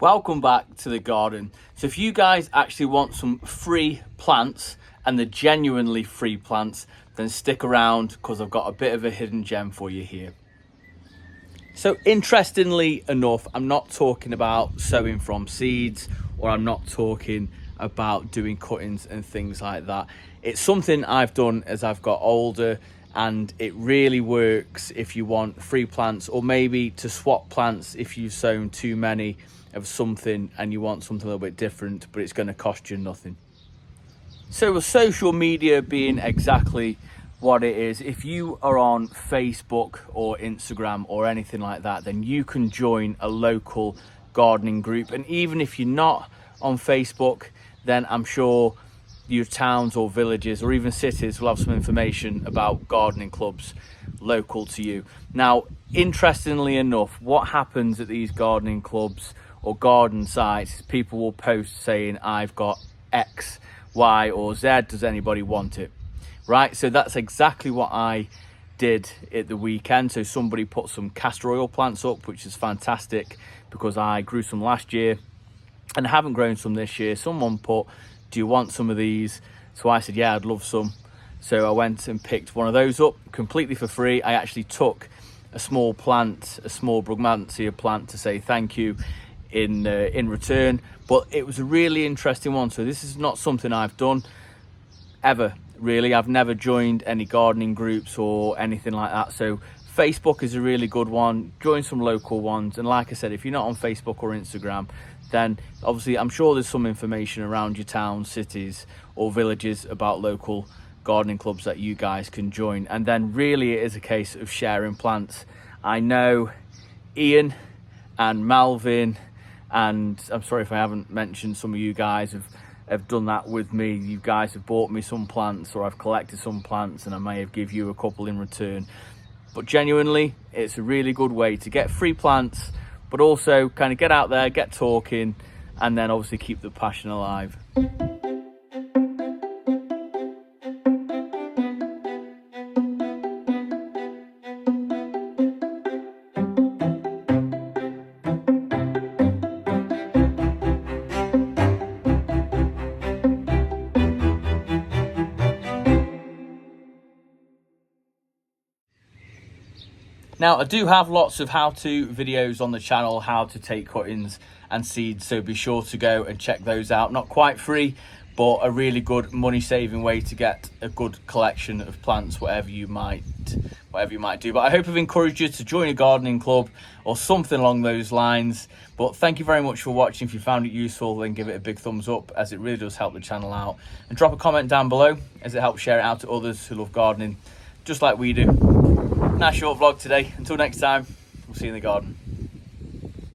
Welcome back to the garden. So if you guys actually want some free plants, and the genuinely free plants, then stick around because I've got a bit of a hidden gem for you here. So interestingly enough, I'm not talking about sowing from seeds, or I'm not talking about doing cuttings and things like that. It's something I've done as I've got older, and it really works if you want free plants, or maybe to swap plants if you've sown too many of something and you want something a little bit different, but it's going to cost you nothing. So with social media being exactly what it is, if you are on Facebook or Instagram or anything like that, then you can join a local gardening group. And even if you're not on Facebook, then I'm sure your towns or villages or even cities will have some information about gardening clubs local to you. Now, interestingly enough, what happens at these gardening clubs or garden sites is people will post saying, I've got X, Y or Z, does anybody want it? Right, so that's exactly what I did at the weekend. So somebody put some castor oil plants up, which is fantastic because I grew some last year and haven't grown some this year. Someone put, do you want some of these? So I said, yeah, I'd love some. So I went and picked one of those up completely for free. I actually took a small plant, a small brugmansia plant, to say thank you in return. But it was a really interesting one. So this is not something I've done ever, really. I've never joined any gardening groups or anything like that. So Facebook is a really good one. Join some local ones. And like I said, if you're not on Facebook or Instagram, then obviously I'm sure there's some information around your towns, cities or villages about local gardening clubs that you guys can join. And then really it is a case of sharing plants. I know Ian and Malvin, and I'm sorry if I haven't mentioned, some of you guys have done that with me. You guys have bought me some plants, or I've collected some plants, and I may have give you a couple in return. But genuinely, it's a really good way to get free plants, but also kind of get out there, get talking, and then obviously keep the passion alive. Now, I do have lots of how-to videos on the channel, how to take cuttings and seeds, so be sure to go and check those out. Not quite free, but a really good money-saving way to get a good collection of plants, whatever you might do. But I hope I've encouraged you to join a gardening club or something along those lines. But thank you very much for watching. If you found it useful, then give it a big thumbs up, as it really does help the channel out. And drop a comment down below, as it helps share it out to others who love gardening, just like we do. Nice short vlog today. Until next time, we'll see you in the garden.